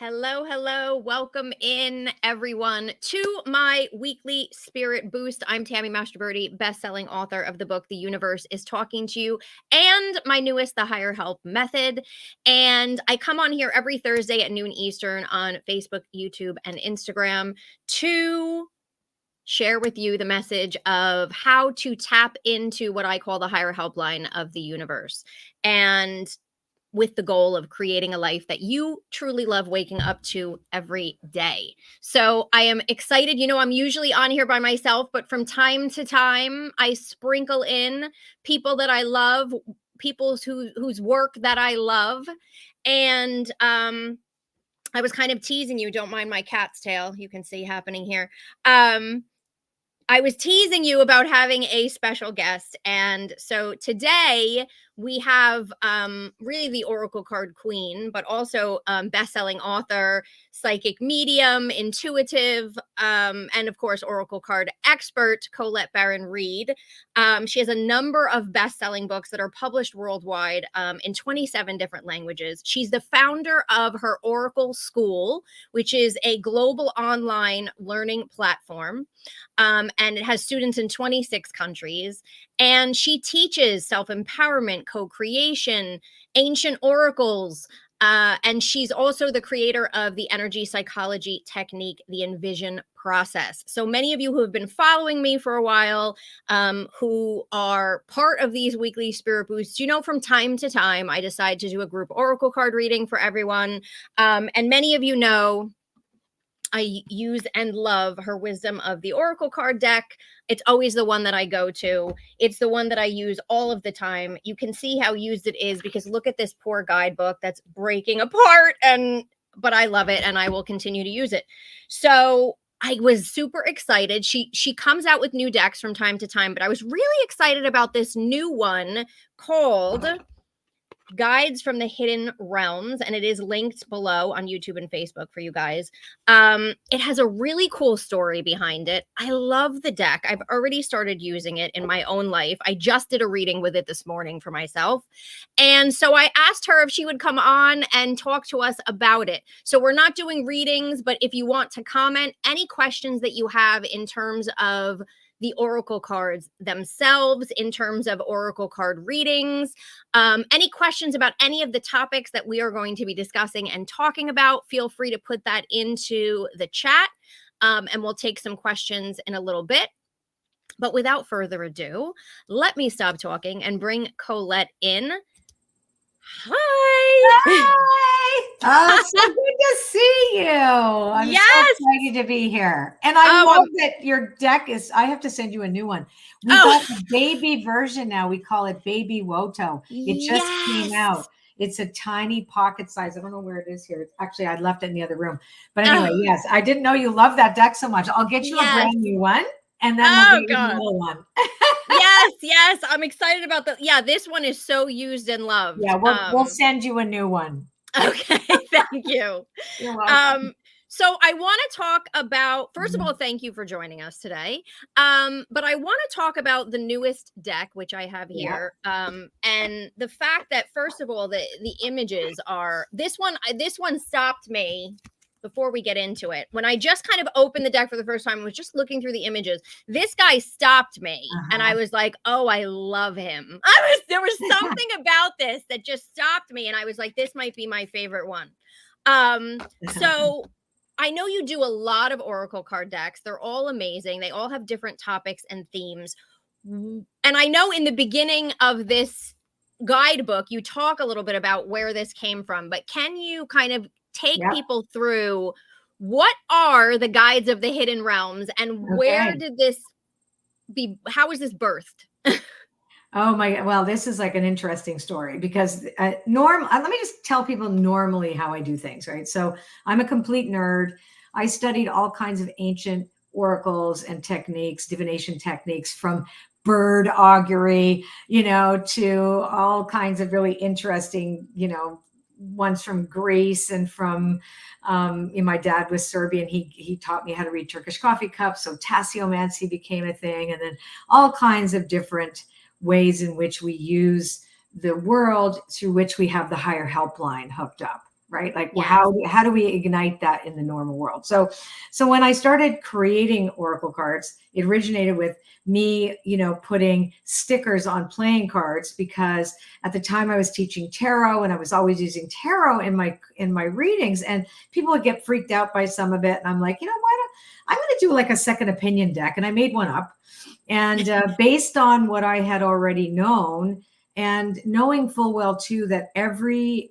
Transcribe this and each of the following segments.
Hello, hello. Welcome in, everyone, to my weekly spirit boost. I'm Tammy Mastroberte, best-selling author of the book The Universe is Talking to You, and my newest, The Higher Help Method. And I come on here every Thursday at noon Eastern on Facebook, YouTube, and Instagram to share with you the message of how to tap into what I call the higher helpline of the universe. And with the goal of creating a life that you truly love waking up to every day. So I am excited. I'm usually on here by myself, but from time to time, I sprinkle in people that I love, people whose work that I love. And I was kind of teasing you. Don't mind my cat's tail. You can see happening here. I was teasing you about having a special guest. And so today we have really the Oracle card queen, but also best-selling author, psychic medium, intuitive, and of course, Oracle card expert, Colette Baron-Reid. She has a number of best-selling books that are published worldwide in 27 different languages. She's the founder of her Oracle School, which is a global online learning platform. And it has students in 26 countries. And she teaches self-empowerment, co-creation, ancient oracles. And she's also the creator of the energy psychology technique, the Envision process. So many of you who have been following me for a while, who are part of these weekly spirit boosts, from time to time, I decide to do a group oracle card reading for everyone. And many of you know I use and love her wisdom of the Oracle card deck. It's always the one that I go to. It's the one that I use all of the time. You can see how used it is because look at this poor guidebook that's breaking apart, but I love it and I will continue to use it. So I was super excited. She comes out with new decks from time to time, but I was really excited about this new one called Guides from the Hidden Realms, and it is linked below on YouTube and Facebook for you guys. It has a really cool story behind it. I love the deck. I've already started using it in my own life. I just did a reading with it this morning for myself. And so I asked her if she would come on and talk to us about it. So we're not doing readings, but if you want to comment, any questions that you have in terms of the Oracle cards themselves, in terms of Oracle card readings, any questions about any of the topics that we are going to be discussing and talking about, feel free to put that into the chat, and we'll take some questions in a little bit. But without further ado, let me stop talking and bring Colette in. Hi! Hi! Oh, it's so good to see you. I'm so excited to be here. And I love that your deck is, I have to send you a new one. We got the baby version now. We call it Baby Woto. It just came out. It's a tiny pocket size. I don't know where it is here. Actually, I left it in the other room. But anyway, yes, I didn't know you love that deck so much. I'll get you a brand new one. And then we'll get you another one. Yes. I'm excited about this one is so used and loved. Yeah, we'll send you a new one. Okay, thank you. You're welcome. So I want to talk about, first of all, thank you for joining us today. But I want to talk about the newest deck, which I have here. And the fact that, first of all, the images are, this one stopped me before we get into it. When I just kind of opened the deck for the first time, I was just looking through the images. This guy stopped me and I was like, oh, I love him. There was something about this that just stopped me. And I was like, this might be my favorite one. So I know you do a lot of Oracle card decks. They're all amazing. They all have different topics and themes. And I know in the beginning of this guidebook, you talk a little bit about where this came from, but can you kind of take people through what are the guides of the hidden realms and where did this be? How was this birthed? Oh my God. Well, this is like an interesting story because let me just tell people normally how I do things, right? So I'm a complete nerd. I studied all kinds of ancient oracles and techniques, divination techniques, from bird augury, to all kinds of really interesting, ones from Greece and from, my dad was Serbian. He taught me how to read Turkish coffee cups. So tasseomancy became a thing. And then all kinds of different ways in which we use the world through which we have the higher helpline hooked up. right? Like, well, Yes. how do we ignite that in the normal world? So when I started creating oracle cards, it originated with me, putting stickers on playing cards, because at the time I was teaching tarot, and I was always using tarot in my readings, and people would get freaked out by some of it. And I'm like, I'm going to do like a second opinion deck. And I made one up, and based on what I had already known, and knowing full well too that every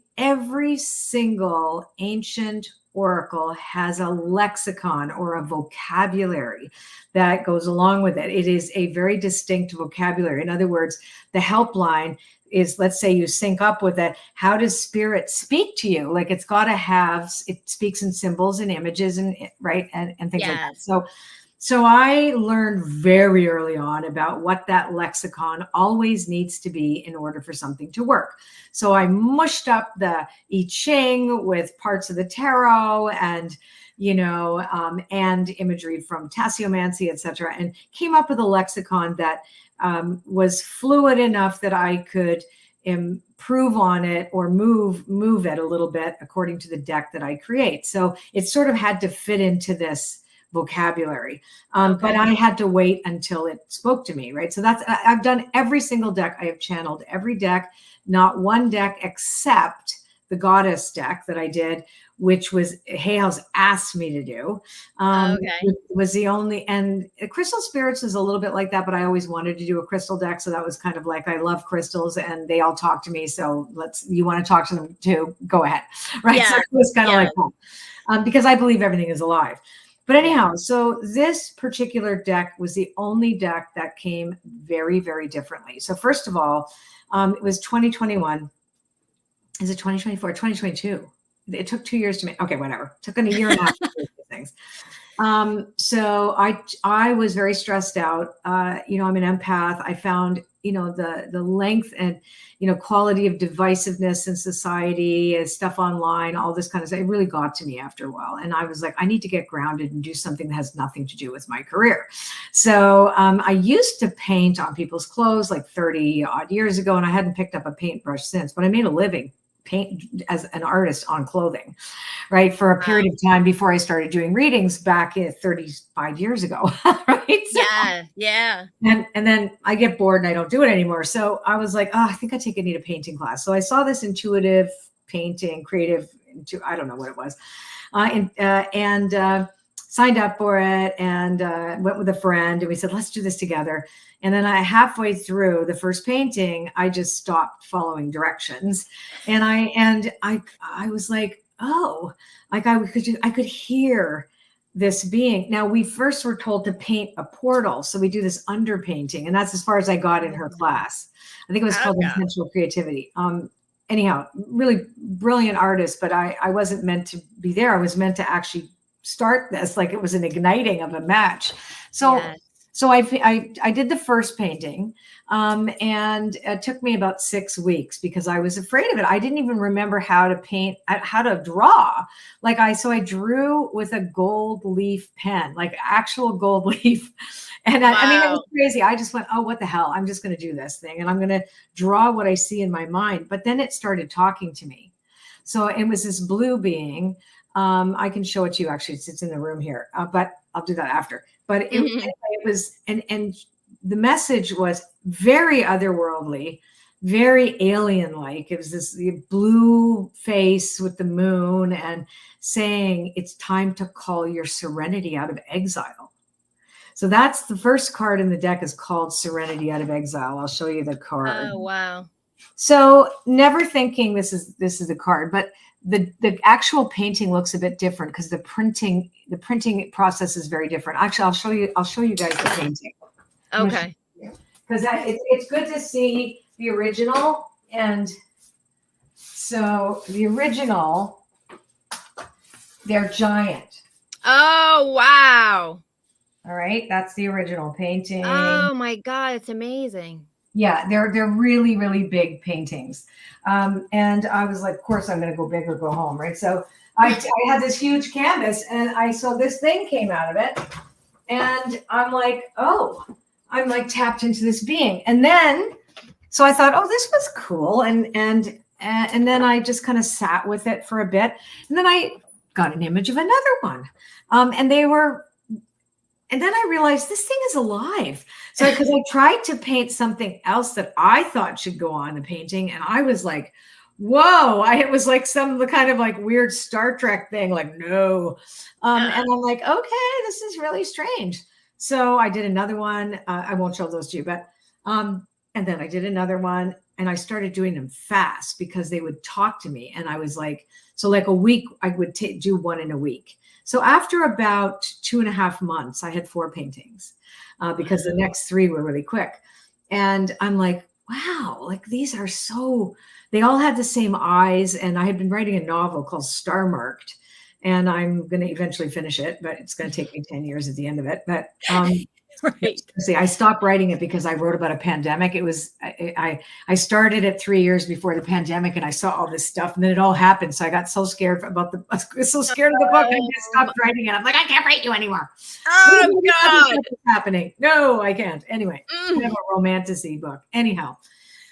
single ancient oracle has a lexicon or a vocabulary that goes along with it. It is a very distinct vocabulary. In other words, the helpline is, let's say you sync up with it. How does spirit speak to you? Like, it's got to have, it speaks in symbols and images, and right. And things like that. So I learned very early on about what that lexicon always needs to be in order for something to work. So I mushed up the I Ching with parts of the tarot, and and imagery from tasseomancy, etc., and came up with a lexicon that was fluid enough that I could improve on it or move it a little bit according to the deck that I create. So it sort of had to fit into this vocabulary. But I had to wait until it spoke to me, right? So I've done every single deck. I have channeled every deck, not one deck except the goddess deck that I did, which was Hay House asked me to do. It was the only, and Crystal Spirits is a little bit like that, but I always wanted to do a crystal deck. So that was kind of like, I love crystals and they all talk to me. So you want to talk to them too, go ahead. Right. Yeah. So it was kind of like that, because I believe everything is alive. But anyhow, so this particular deck was the only deck that came very, very differently. So first of all, it was 2021. Is it 2024? 2022. It took 2 years to make. Okay, whatever. It took a year and a half to do these things. So I was very stressed out. I'm an empath. I found, the length and, quality of divisiveness in society, stuff online, all this kind of stuff. It really got to me after a while. And I was like, I need to get grounded and do something that has nothing to do with my career. So I used to paint on people's clothes like 30 odd years ago, and I hadn't picked up a paintbrush since, but I made a living paint as an artist on clothing, right? For a period of time before I started doing readings back 35 years ago, right? So, yeah. And then I get bored and I don't do it anymore. So I was like, I think I need a painting class. So I saw this intuitive painting, I don't know what it was, and signed up for it, and went with a friend, and we said, let's do this together. And then halfway through the first painting, I just stopped following directions. And I was like, like I could hear this being. Now, we first were told to paint a portal. So we do this underpainting, and that's as far as I got in her class. I think it was called Intentional Creativity. Anyhow, really brilliant artist, but I wasn't meant to be there. I was meant to actually start this, like it was an igniting of a match. So I did the first painting, and it took me about 6 weeks because I was afraid of it. I didn't even remember how to paint, how to draw. So I drew with a gold leaf pen, like actual gold leaf. And I mean, it was crazy. I just went, what the hell? I'm just going to do this thing, and I'm going to draw what I see in my mind. But then it started talking to me. So it was this blue being. I can show it to you. Actually, it's in the room here, but I'll do that after. But it was, and the message was very otherworldly, very alien-like. It was this blue face with the moon and saying, it's time to call your serenity out of exile. So that's the first card in the deck, is called Serenity Out of Exile. I'll show you the card. Oh, wow. So never thinking this is the card, but the actual painting looks a bit different because the printing process is very different. Actually, I'll show you guys the painting. Okay. Because it's good to see the original. And so the original, they're giant. Oh, wow. All right. That's the original painting. Oh my God. It's amazing. Yeah, they're really, really big paintings. And I was like, of course, I'm going to go big or go home, right? So I had this huge canvas, and I saw this thing came out of it. And I'm like, I'm like tapped into this being. And then, so I thought, this was cool. And And then I just kind of sat with it for a bit. And then I got an image of another one. And then I realized this thing is alive. So, because I tried to paint something else that I thought should go on the painting. And I was like, whoa, it was like the kind of like weird Star Trek thing, like, no. And I'm like, okay, this is really strange. So I did another one. I won't show those to you, but, and then I did another one and I started doing them fast because they would talk to me. And I was like, so like a week, I would do one in a week. So after about 2.5 months, I had 4 paintings because the next 3 were really quick. And I'm like, wow, like these are they all had the same eyes. And I had been writing a novel called Star Marked, and I'm going to eventually finish it, but it's going to take me 10 years at the end of it. But Right. see, I stopped writing it because I wrote about a pandemic. It was, I started it 3 years before the pandemic and I saw all this stuff and then it all happened. So I got so scared I was so scared of the book. I just stopped writing it. I'm like, I can't write you anymore. Oh God. What's happening? No, I can't. Anyway, kind of a romantic-y book. Anyhow.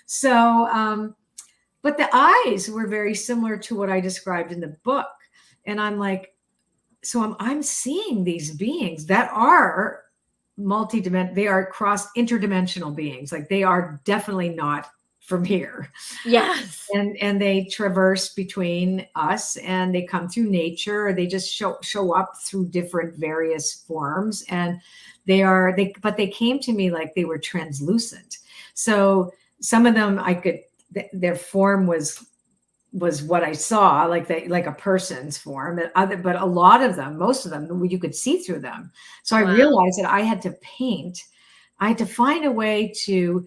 So, but the eyes were very similar to what I described in the book. And I'm like, so I'm seeing these beings that are they are interdimensional beings. Like they are definitely not from here. Yes. And they traverse between us and they come through nature, or they just show up through different various forms. And but they came to me like they were translucent. So some of them their form was what I saw, like a person's form, but a lot of them, most of them, you could see through them. So I realized that I had to find a way to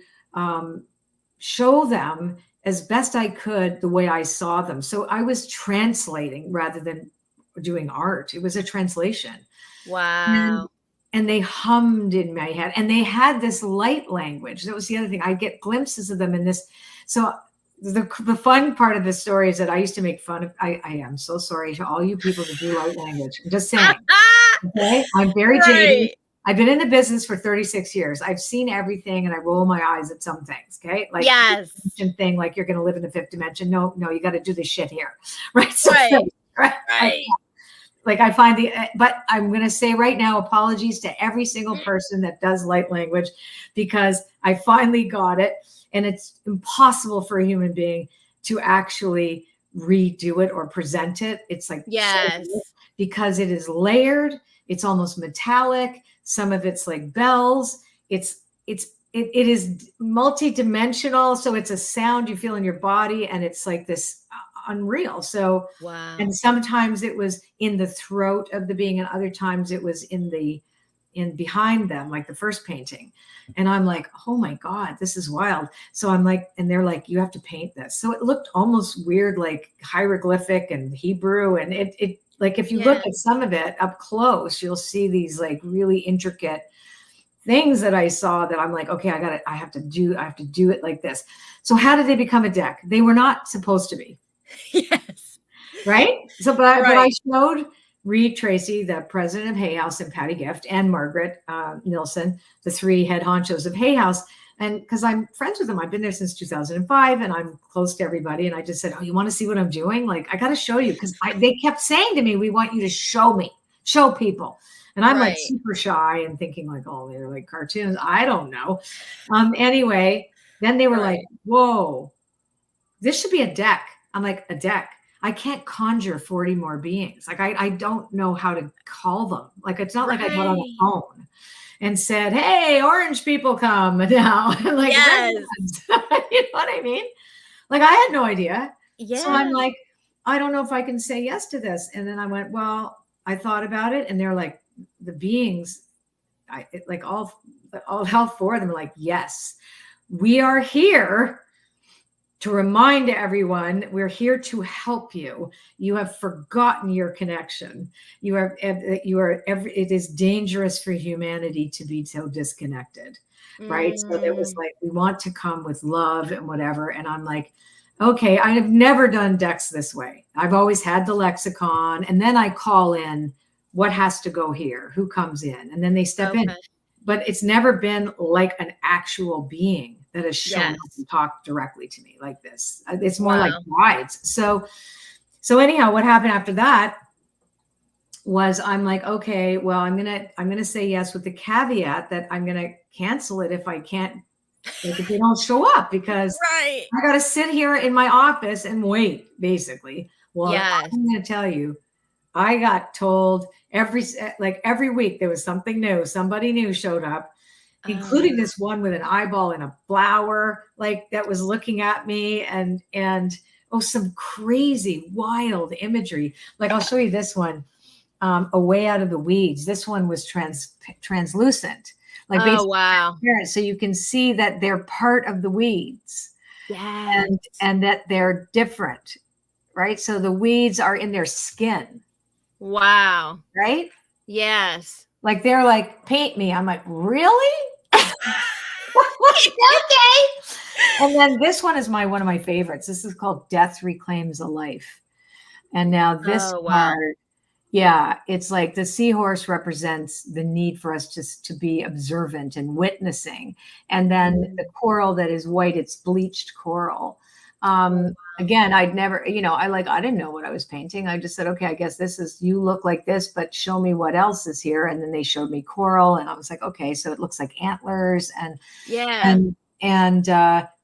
show them as best I could the way I saw them. So I was translating rather than doing art. It was a translation. Wow. And they hummed in my head, and they had this light language. That was the other thing. I get glimpses of them in this. So the fun part of this story is that I used to make fun of, I am so sorry to all you people that do light language. I'm just saying, okay? I'm very jaded. I've been in the business for 36 years. I've seen everything and I roll my eyes at some things. Okay. Like yes. Thing, like you're going to live in the 5th dimension. No, you got to do this shit here. Right. So, right. Like I find but I'm going to say right now, apologies to every single person that does light language, because I finally got it. And it's impossible for a human being to actually redo it or present it. It's like, yes, because it is layered. It's almost metallic. Some of it's like bells. It is multi-dimensional. So it's a sound you feel in your body, and it's like this unreal. So, wow. And sometimes it was in the throat of the being, and other times it was in behind them, like the first painting. And I'm like, oh my God, this is wild. So I'm like, and they're like, you have to paint this. So it looked almost weird, like hieroglyphic and Hebrew. And it like, if you look at some of it up close, you'll see these like really intricate things that I saw that I'm like, okay, I have to do it like this. So how did they become a deck? They were not supposed to be. Yes. Right. So, but I showed Reed Tracy, the president of Hay House, and Patty Gift, and Margaret Nilsson, the 3 head honchos of Hay House. And because I'm friends with them, I've been there since 2005 and I'm close to everybody. And I just said, oh, you want to see what I'm doing? Like, I got to show you, because they kept saying to me, we want you to show people. And I'm like super shy and thinking like, oh, they're like cartoons. I don't know. Anyway, then they were like, whoa, this should be a deck. I'm like, a deck? I can't conjure 40 more beings. Like, I don't know how to call them. Like, it's not like I got on a phone and said, hey, orange people come now. Like, yes. You know what I mean? Like, I had no idea. Yeah. So I'm like, I don't know if I can say yes to this. And then I went, well, I thought about it. And they're like, the beings, all 4 of them are like, yes, we are here to remind everyone, we're here to help you. You have forgotten your connection. It is dangerous for humanity to be so disconnected, right? So there was like, we want to come with love and whatever. And I'm like, okay, I have never done decks this way. I've always had the lexicon, and then I call in what has to go here, who comes in, and then they step in. But it's never been like an actual being that has shown up Yes. and talked directly to me like this. It's more like Wow. brides. So anyhow, what happened after that was I'm like, okay, well, I'm gonna say yes with the caveat that I'm gonna cancel it if I can't, like if they don't show up, because Right. I gotta sit here in my office and wait, basically. Well, Yes. I'm gonna tell you, I got told every week there was something new. Somebody new showed up, including this one with an eyeball in a flower, like that was looking at me, and oh, some crazy wild imagery. Like I'll show you this one, a way out of the weeds. This one was translucent, like Oh, basically wow. transparent, so you can see that they're part of the weeds, Yes. and that they're different, right? So the weeds are in their skin, Wow. right? Yes. Like they're like, paint me. I'm like, really? Okay. And then this one is one of my favorites. This is called Death Reclaims a Life. And now this Oh, wow. card, yeah, it's like the seahorse represents the need for us to be observant and witnessing. And then the coral that is white, it's bleached coral. Again, I'd never, I didn't know what I was painting. I just said, okay, I guess you look like this, but show me what else is here. And then they showed me coral, and I was like, okay, so it looks like antlers, Yeah.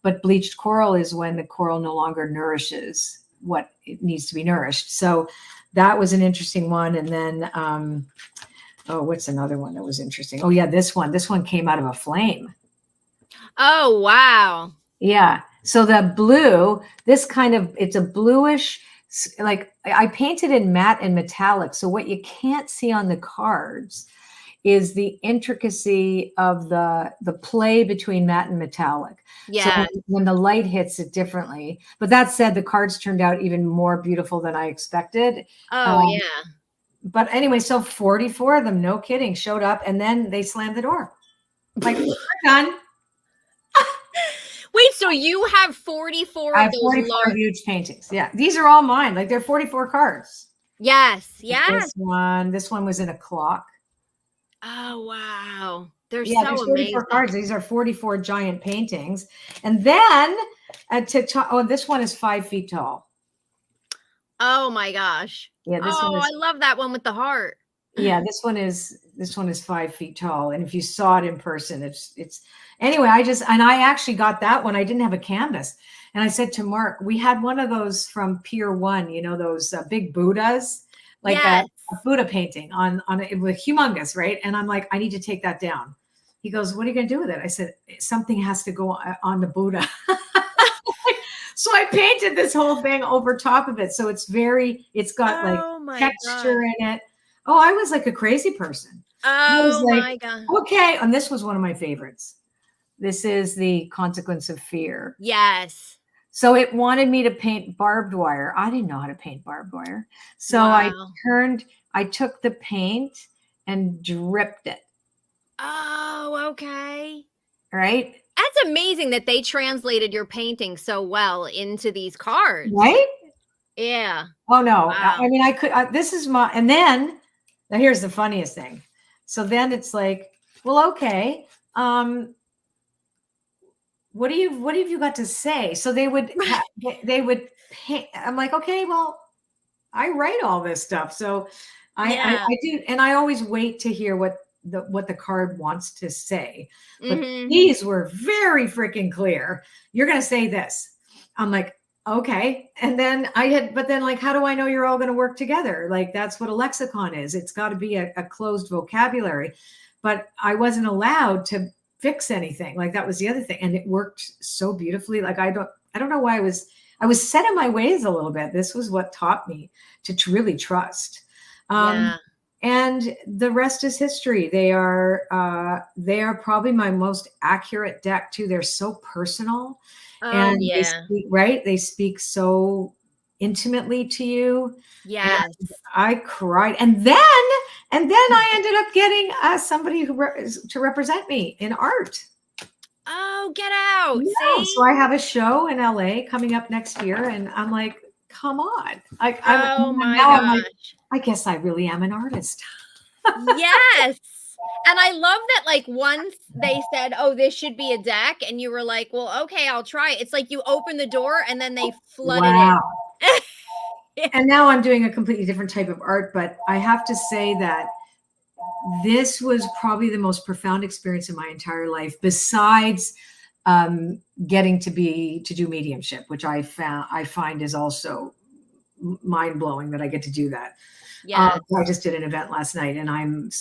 but bleached coral is when the coral no longer nourishes what it needs to be nourished. So that was an interesting one. And then, what's another one that was interesting? Oh yeah, this one came out of a flame. Oh, wow. Yeah. So the blue, it's a bluish, like I painted in matte and metallic. So what you can't see on the cards is the intricacy of the play between matte and metallic. Yeah. So when the light hits it differently. But that said, the cards turned out even more beautiful than I expected. Oh, yeah. But anyway, so 44 of them, no kidding, showed up, and then they slammed the door. Like, we're done. Wait, so you have 44 I of have those 44 huge paintings. Yeah, these are all mine. Like they're 44 cards. Yes. Yes. This one was in a clock. Oh, wow. They're Yeah, so there's 44 amazing. cards. These are 44 giant paintings. And then this one is 5 feet tall. Oh my gosh. Yeah, this one I is, love that one with the heart. yeah, this one is 5 feet tall. And if you saw it in person, it's anyway, I actually got that one. I didn't have a canvas. And I said to Mark, we had one of those from Pier 1, those big Buddhas, like Yes. a Buddha painting on it was humongous, right? And I'm like, I need to take that down. He goes, what are you going to do with it? I said, something has to go on the Buddha. So I painted this whole thing over top of it. So it's got like texture in it. Oh, I was like a crazy person. Oh my God. Okay. And this was one of my favorites. This is the Consequence of Fear. Yes. So it wanted me to paint barbed wire. I didn't know how to paint barbed wire. So Wow. I took the paint and dripped it. Oh, okay. Right? That's amazing that they translated your painting so well into these cards. Right? Yeah. Oh, no. Wow. I mean, and then, now here's the funniest thing. So then it's like, well, okay. What have you got to say? So they would paint. I'm like, okay, well, I write all this stuff. So I do. And I always wait to hear what the card wants to say. But these were very freaking clear. You're going to say this. I'm like, okay. And then but then like, how do I know you're all going to work together? Like, that's what a lexicon is. It's got to be a closed vocabulary. But I wasn't allowed to fix anything. Like, that was the other thing. And it worked so beautifully. Like, I don't know why I was set in my ways a little bit. This was what taught me to really trust. And the rest is history. They are probably my most accurate deck too. They're so personal. And they speak so intimately to you. Yes. And I cried. And then I ended up getting somebody to represent me in art. Oh, get out. Yeah, See? so I have a show in LA coming up next year, and I'm like, come on. Oh my gosh. I guess I really am an artist. Yes. And I love that, like, once they said, "Oh, this should be a deck," and you were like, "Well, okay, I'll try it." It's like you open the door and then they flooded Wow. in. And now I'm doing a completely different type of art, but I have to say that this was probably the most profound experience in my entire life, besides getting to do mediumship, which I find is also mind blowing that I get to do that. Yes. I just did an event last night, and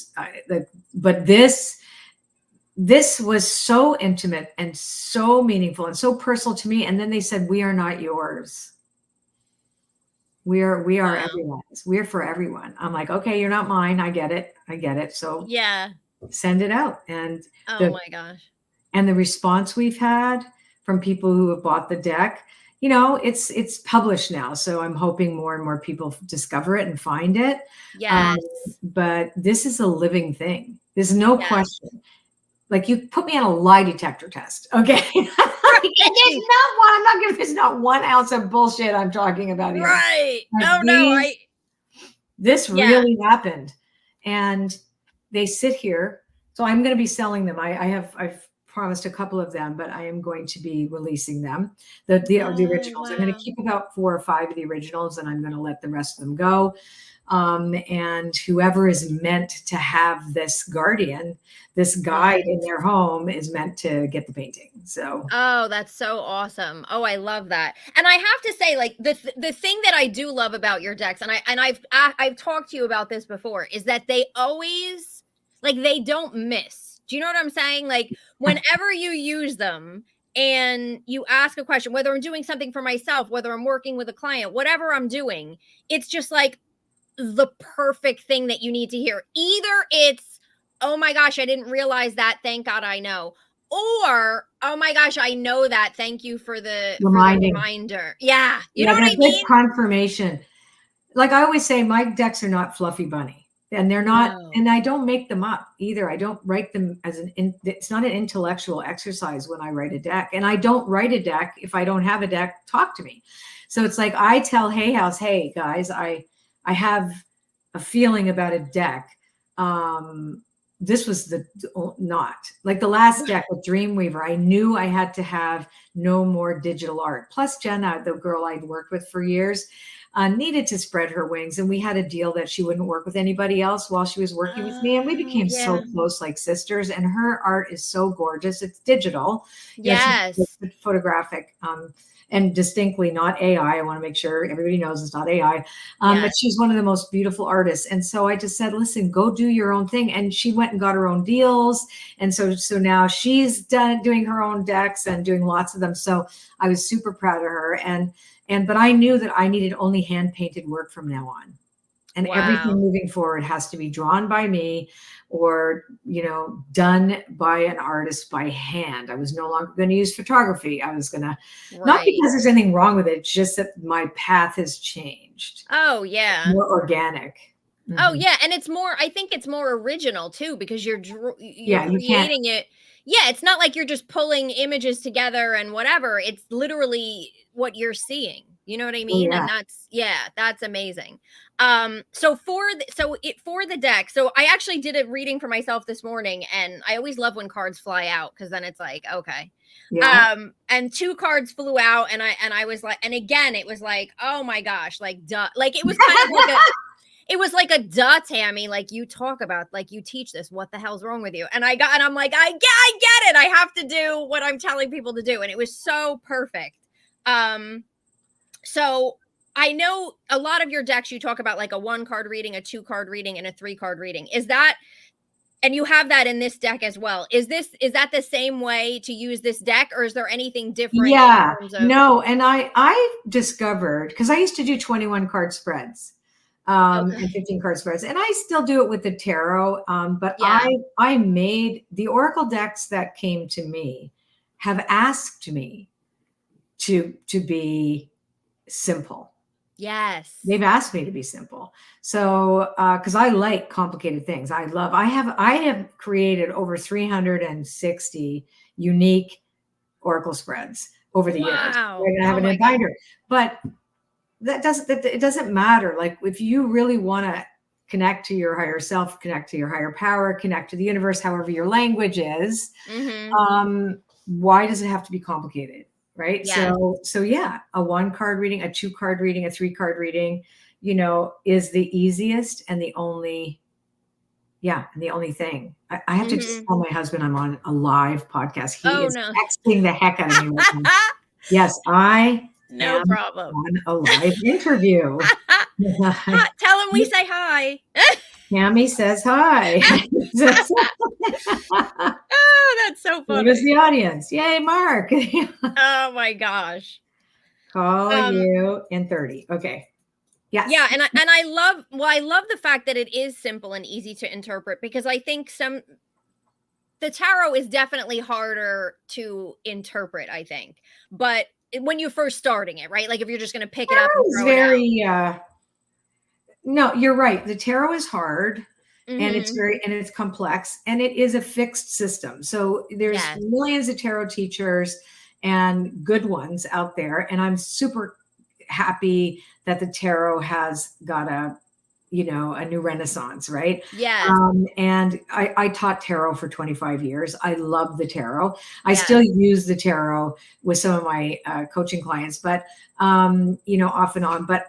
but this was so intimate and so meaningful and so personal to me. And then they said, "We are not yours. We are Wow. everyone's. We're for everyone." I'm like, "Okay, you're not mine. I get it. I get it. So Yeah. send it out." And Oh my gosh. the response we've had from people who have bought the deck, you know, it's published now, so I'm hoping more and more people discover it and find it. Yes. But this is a living thing. There's no Yes. question. Like, you put me on a lie detector test, okay? There's not 1 ounce of bullshit I'm talking about here. Right. Like, Oh no, this Yeah. really happened, and they sit here. So I'm going to be selling them. I've promised a couple of them, but I am going to be releasing them. The originals. I'm going to keep about 4 or 5 of the originals, and I'm going to let the rest of them go. And whoever is meant to have this guardian, this guide in their home, is meant to get the painting. So, oh, that's so awesome. Oh, I love that. And I have to say, like, the thing that I do love about your decks, and I've talked to you about this before, is that they always, like, they don't miss. Do you know what I'm saying? Like, whenever you use them and you ask a question, whether I'm doing something for myself, whether I'm working with a client, whatever I'm doing, it's just like the perfect thing that you need to hear. Either it's, "Oh my gosh, I didn't realize that. Thank God I know." Or, "Oh my gosh, I know that. Thank you for the reminder." Yeah. You know what I mean? Confirmation. Like I always say, my decks are not fluffy bunny, and they're not, and I don't make them up either. I don't write them as it's not an intellectual exercise when I write a deck, and I don't write a deck if I don't have a deck talk to me. So it's like, I tell Hay House, "Hey guys, I have a feeling about a deck." This was not like the last deck with Dreamweaver. I knew I had to have no more digital art. Plus, Jenna, the girl I'd worked with for years, needed to spread her wings, and we had a deal that she wouldn't work with anybody else while she was working with me, and we became so close, like sisters. And her art is so gorgeous. It's digital. Yes. It's photographic. And distinctly not AI. I want to make sure everybody knows it's not AI. But she's one of the most beautiful artists. And so I just said, "Listen, go do your own thing." And she went and got her own deals. And so now she's doing her own decks and doing lots of them. So I was super proud of her. But I knew that I needed only hand painted work from now on. And everything moving forward has to be drawn by me, or, done by an artist by hand. I was no longer going to use photography. I was going to, not because there's anything wrong with it, it's just that my path has changed. Oh, yeah. More organic. Mm-hmm. Oh, yeah. And it's more, I think it's more original too, because you're creating it. Yeah. It's not like you're just pulling images together and whatever. It's literally what you're seeing. You know what I mean? And that's amazing. So for the deck, so I actually did a reading for myself this morning, and I always love when cards fly out, because then it's like, okay. And 2 cards flew out, and I was like, and again, it was like, oh my gosh, like, duh. Like, it was kind of like it was like a duh, Tammy. Like, you talk about, like, you teach this. What the hell's wrong with you? And I'm like, I get it. I have to do what I'm telling people to do. And it was so perfect. So I know a lot of your decks, you talk about like a 1-card reading, a 2-card reading, and a 3-card reading. Is that, and you have that in this deck as well. Is that the same way to use this deck, or is there anything different? Yeah, in terms of- no. And I discovered, because I used to do 21 card spreads. And 15 card spreads, and I still do it with the tarot. But I made the Oracle decks that came to me have asked me to be simple. Yes. They've asked me to be simple. So, because I like complicated things. I have created over 360 unique Oracle spreads over the years. We're going to have an binder, but it doesn't matter. Like, if you really want to connect to your higher self, connect to your higher power, connect to the universe, however your language is. Why does it have to be complicated? Right. Yes. So yeah, a 1 card reading, a 2 card reading, a 3 card reading, is the easiest and the only thing. I have to just tell my husband I'm on a live podcast. He is no. texting the heck out of me right now. Yes, I No am problem. on a live interview. Tell him we say hi. Tammy says hi. Oh, that's so funny. What is the audience? Yay, Mark. Oh my gosh. Call you in 30. Okay. Yes. Yeah, and I love the fact that it is simple and easy to interpret, because I think the tarot is definitely harder to interpret, I think. But when you're first starting it, right? Like if you're just going to pick it up and throw it out. No, you're right. The tarot is hard. Mm-hmm. And it's complex, and it is a fixed system. So there's millions of tarot teachers and good ones out there. And I'm super happy that the tarot has got a new renaissance, right? Yeah. And I taught tarot for 25 years. I love the tarot. I still use the tarot with some of my coaching clients, but off and on. But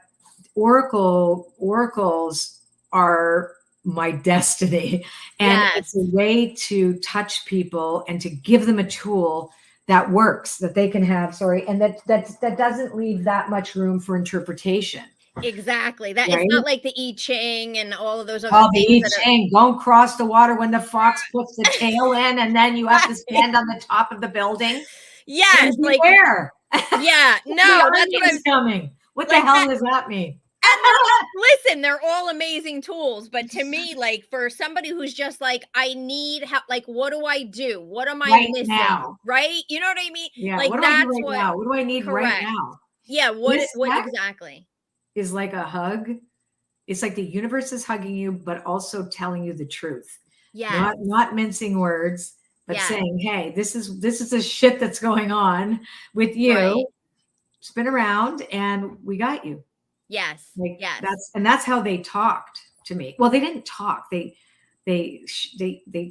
oracles are my destiny, and it's a way to touch people and to give them a tool that works, that they can have, and that doesn't leave that much room for interpretation. Exactly. That it's not like the I Ching and all of those other things. The I Ching, don't cross the water when the fox puts the tail in, and then you have to stand on the top of the building. Yes, like where? Yeah, no, that's what I'm coming. What the hell does that mean? Listen, they're all amazing tools, but to me, like for somebody who's just like, I need help, like, what do I do? What am I missing? Now. Right? You know what I mean? Yeah. Like what do I do right now? What do I need right now? Yeah. What exactly is like a hug? It's like the universe is hugging you, but also telling you the truth. Yeah. Not mincing words, but saying, hey, this is the shit that's going on with you. Right. Spin around, and we got you. Yes. That's how they talked to me. Well, they didn't talk. They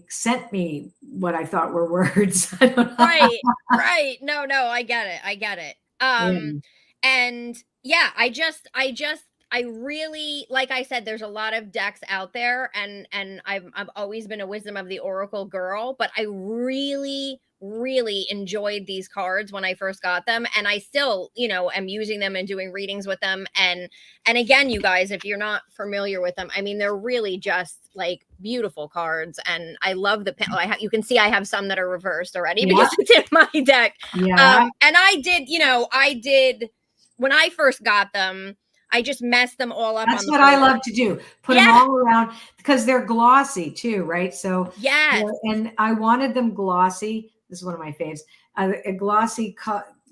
sent me what I thought were words. I don't know. Right. No, I get it. And yeah, I really, like I said, there's a lot of decks out there, and I've always been a Wisdom of the Oracle girl, but I really enjoyed these cards when I first got them, and I still, am using them and doing readings with them. And again, you guys, if you're not familiar with them, I mean, they're really just like beautiful cards, and I love you can see I have some that are reversed already because it's in my deck. And I did when I first got them, I just messed them all up. That's what I love to do. Put them all around, because they're glossy too, right? So and I wanted them glossy. This is one of my faves. A glossy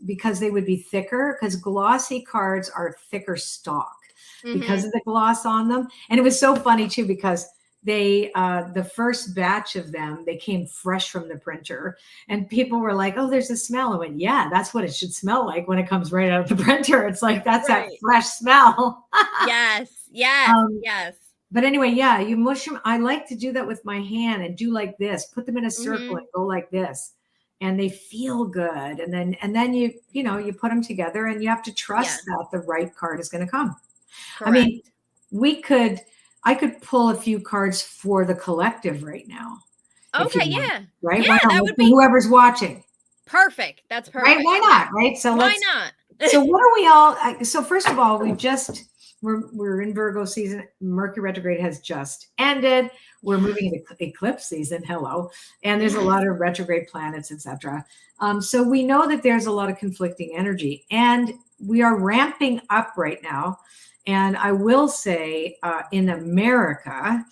because they would be thicker, because glossy cards are thicker stock because of the gloss on them. And it was so funny too, because they the first batch of them, they came fresh from the printer, and people were like, oh, there's a smell. I went, yeah, that's what it should smell like when it comes right out of the printer. It's like, that's that fresh smell. Yes. But anyway, you mush them. I like to do that with my hand and do like this, put them in a circle and go like this, and they feel good. And then you put them together, and you have to trust that the right card is going to come. Correct. I mean, I could pull a few cards for the collective right now. Okay, yeah. Right? Yeah, that would be whoever's watching. Perfect. That's perfect. Right? Why not? Right? So why not? So what are we all? So first of all, we're in Virgo season. Mercury retrograde has just ended. We're moving into eclipse season. Hello. And there's a lot of retrograde planets, etc. So we know that there's a lot of conflicting energy, and we are ramping up right now. And I will say in America,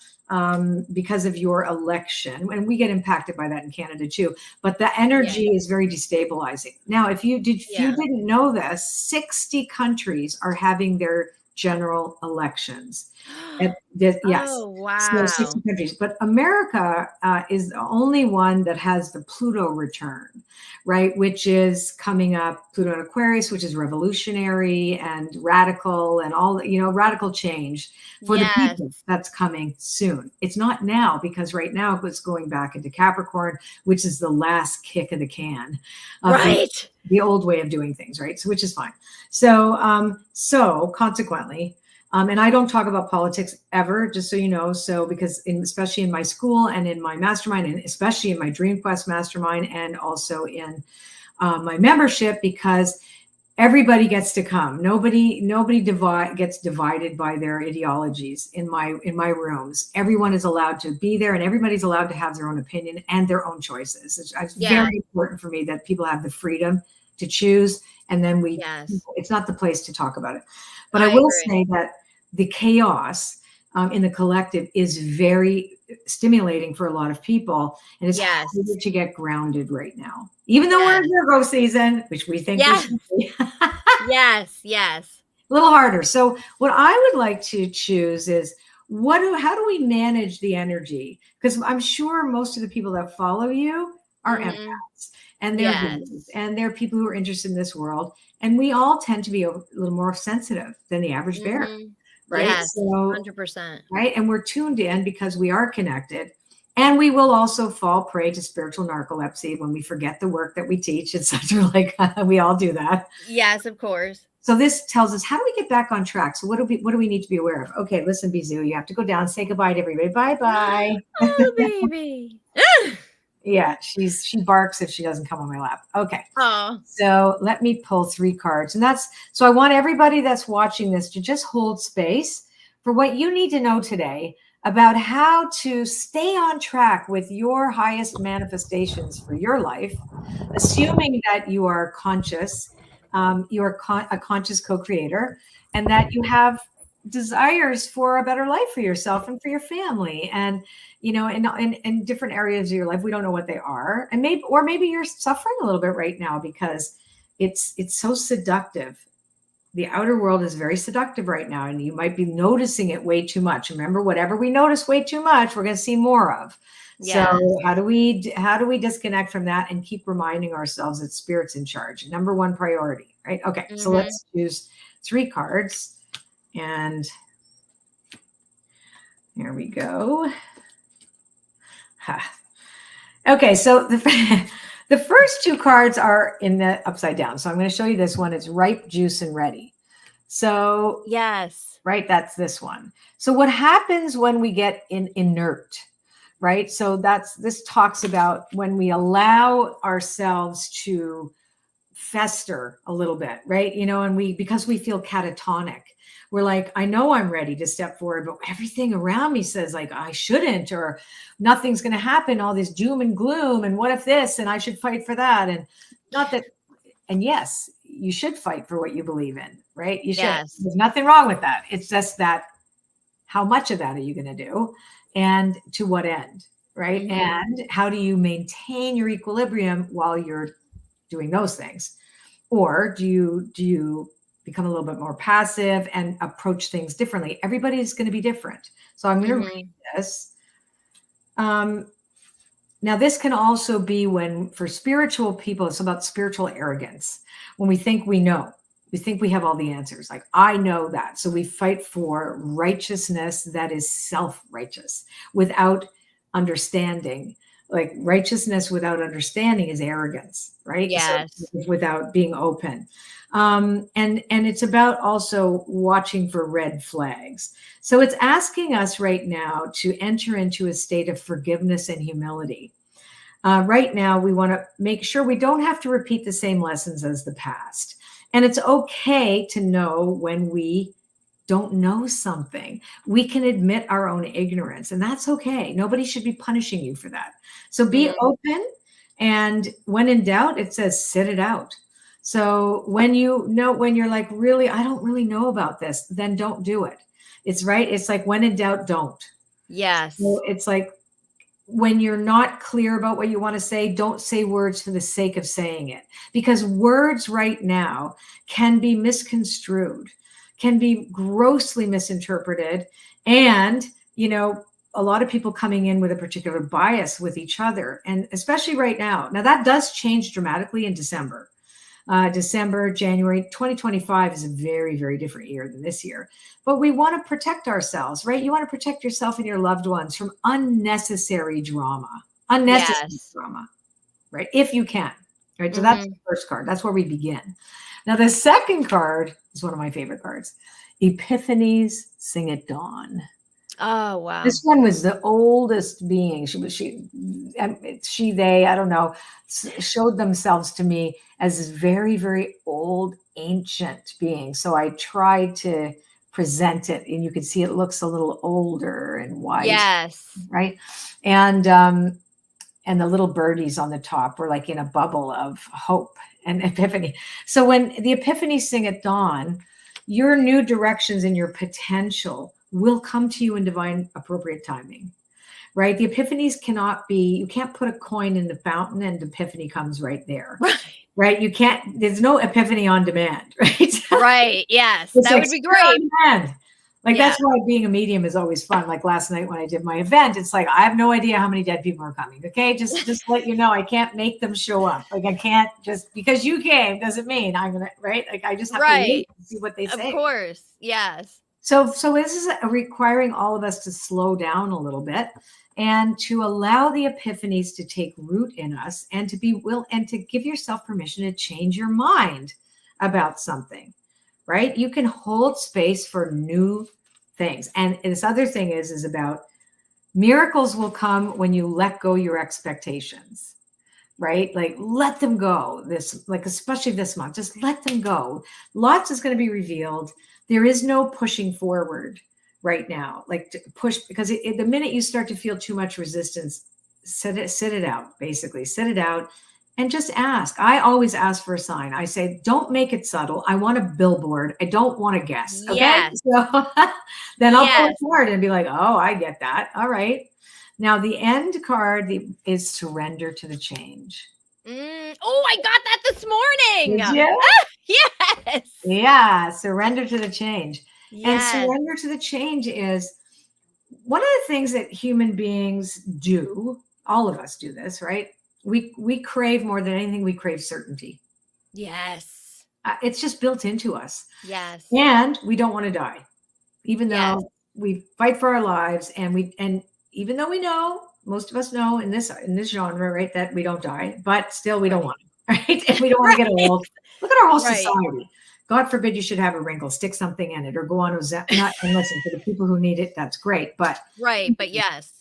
because of your election, and we get impacted by that in Canada too, but the energy is very destabilizing. Now, if you didn't know this, 60 countries are having their general elections. Yes. Oh, So wow. 60 countries, but America is the only one that has the Pluto return, right? Which is coming up, Pluto in Aquarius, which is revolutionary and radical and all, radical change for the Yes. people. That's coming soon. It's not now, because right now it's going back into Capricorn, which is the last kick of the can of Right. the old way of doing things, right? So, which is fine. So consequently, and I don't talk about politics ever, just so you know. So, because especially in my school and in my mastermind, and especially in my Dream Quest mastermind, and also in my membership, because everybody gets to come. Nobody gets divided by their ideologies in my rooms. Everyone is allowed to be there, and everybody's allowed to have their own opinion and their own choices. It's Yes. very important for me that people have the freedom to choose, and then Yes. it's not the place to talk about it. But I I will agree. say that the chaos in the collective is very stimulating for a lot of people, and it's Yes. harder to get grounded right now, even though we're in Yes. Virgo season, which we think we Yes. should be. Yes. Yes. A little harder. So what I would like to choose is how do we manage the energy? Because I'm sure most of the people that follow you are Mhm. empaths, and they're healers, Yes. and they're people who are interested in this world. And we all tend to be a little more sensitive than the average bear, Mhm. right? Yes. So, 100%. right. And we're tuned in because we are connected. And we will also fall prey to spiritual narcolepsy when we forget the work that we teach, etc. Like we all do that. Yes, of course. So this tells us, how do we get back on track? So what do we need to be aware of? Okay, listen, Bizu, you have to go down, say goodbye to everybody. Bye bye. Oh, baby. Yeah, she barks if she doesn't come on my lap. Okay. Oh. So let me pull 3 cards. And so I want everybody that's watching this to just hold space for what you need to know today about how to stay on track with your highest manifestations for your life, assuming that you are conscious, you are a conscious co-creator, and that you have desires for a better life for yourself and for your family. And in different areas of your life, we don't know what they are, and maybe you're suffering a little bit right now because it's so seductive. The outer world is very seductive right now, and you might be noticing it way too much. Remember, whatever we notice way too much, we're going to see more of. Yes. So how do we disconnect from that and keep reminding ourselves that spirit's in charge? Number one priority, right? Okay, so let's choose 3 cards, and here we go. Okay, so the first 2 cards are in the upside down. So I'm going to show you this one. It's ripe, juice, and ready. So Yes. right, that's this one. So what happens when we get inert, right? So this talks about when we allow ourselves to fester a little bit, right? And because we feel catatonic, we're like, I know I'm ready to step forward, but everything around me says like I shouldn't, or nothing's going to happen, all this doom and gloom, and what if this, and I should fight for that. And not that, and yes, you should fight for what you believe in, right? You should. Yes. There's nothing wrong with that. It's just that, how much of that are you going to do, and to what end, right? And how do you maintain your equilibrium while you're doing those things? Or do you become a little bit more passive and approach things differently? Everybody's going to be different. So I'm going to read this. Now, this can also be for spiritual people, it's about spiritual arrogance. When we think we know, we think we have all the answers. Like, I know that. So we fight for righteousness that is self-righteous without understanding. Like, righteousness without understanding is arrogance, right? Yes. So, without being open. And it's about also watching for red flags. So it's asking us right now to enter into a state of forgiveness and humility. Right now, we want to make sure we don't have to repeat the same lessons as the past. And it's okay to know when we don't know something. We can admit our own ignorance, and that's okay. Nobody should be punishing you for that. So be open. And when in doubt, it says sit it out. So when you're like, really, I don't really know about this, then don't do it. It's right. It's like, when in doubt, don't. Yes. So it's like, when you're not clear about what you want to say, don't say words for the sake of saying it, because words right now can be misconstrued. can be grossly misinterpreted. And, a lot of people coming in with a particular bias with each other. And especially right now. Now that does change dramatically in December. December, January 2025 is a very, very different year than this year. But we want to protect ourselves, right? You want to protect yourself and your loved ones from unnecessary drama, Yes. right? If you can, right? So that's the first card. That's where we begin. Now, the second card is one of my favorite cards. Epiphanies sing at dawn. Oh, wow. This one was the oldest being. They, I don't know, showed themselves to me as this very, very old, ancient being. So I tried to present it, and you can see it looks a little older and wise. Yes. Right. And the little birdies on the top were like in a bubble of hope and epiphany. So when the epiphanies sing at dawn, your new directions and your potential will come to you in divine appropriate timing, right? The epiphanies cannot be, you can't put a coin in the fountain and the epiphany comes right there, right? You can't, there's no epiphany on demand, right? Right. Yes. That would be great. Like, that's why being a medium is always fun. Like last night when I did my event, it's like, I have no idea how many dead people are coming. Okay. Just let you know, I can't make them show up. Like, I can't, just because you came doesn't mean I'm going to, right? Like, I just have to wait and see what they say. Of course. Yes. So this is requiring all of us to slow down a little bit and to allow the epiphanies to take root in us and to give yourself permission to change your mind about something, right? You can hold space for new things. And this other thing is about miracles will come when you let go your expectations, right? Like, let them go. Especially this month, just let them go. Lots is going to be revealed. There is no pushing forward right now, like to push, because the minute you start to feel too much resistance, sit it out, basically sit it out and just ask. I always ask for a sign. I say, don't make it subtle. I want a billboard. I don't want to guess. Okay. Yes. So then I'll pull forward and be like, oh, I get that. All right. Now the end card is surrender to the change. Oh, I got that this morning. Did you? Yes. Yeah. Surrender to the change. Yes. And surrender to the change is one of the things that human beings do. All of us do this, right? We crave more than anything. We crave certainty. Yes. It's just built into us. Yes. And we don't want to die, even though we fight for our lives. And even though we know, most of us know in this genre, right, that we don't die, but still we don't want to, right? And we don't want to get old. Look at our whole society. God forbid you should have a wrinkle, stick something in it, or go on Ozempic. And listen, for the people who need it, that's great. But yes.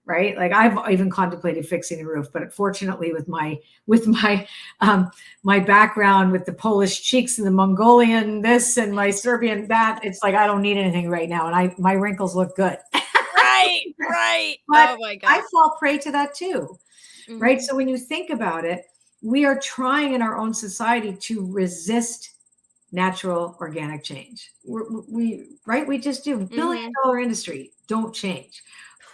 Right. Like, I've even contemplated fixing the roof, but fortunately with my background with the Polish cheeks and the Mongolian this and my Serbian that, it's like, I don't need anything right now. And my wrinkles look good. Right. But oh my God. I fall prey to that too. Mm-hmm. Right. So when you think about it, we are trying in our own society to resist natural organic change. We just do. $1 billion industry. Don't change.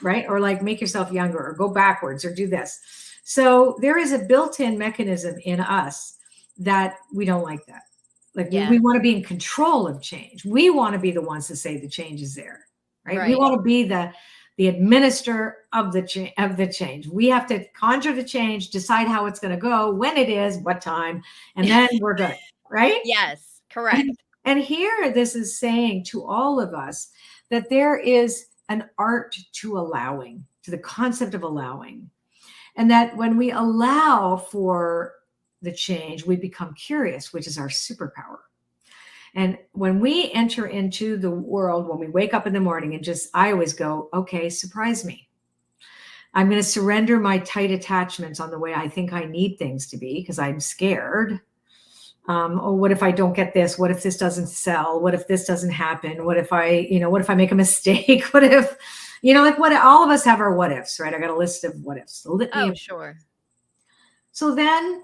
Right. Or like make yourself younger or go backwards or do this. So there is a built-in mechanism in us that we don't like that. Like, we want to be in control of change. We want to be the ones to say the change is there. Right. We want to be the administrator of the change. We have to conjure the change, decide how it's going to go, when it is, what time, and then we're good. Right. Yes. Correct. And here this is saying to all of us that there is an art to allowing, to the concept of allowing. And that when we allow for the change, we become curious, which is our superpower. And when we enter into the world, when we wake up in the morning and I always go, okay, surprise me. I'm going to surrender my tight attachments on the way I think I need things to be because I'm scared. Or what if I don't get this? What if this doesn't sell? What if this doesn't happen? What if I make a mistake? What if, what all of us have our what ifs, right? I got a list of what ifs. Sure. So then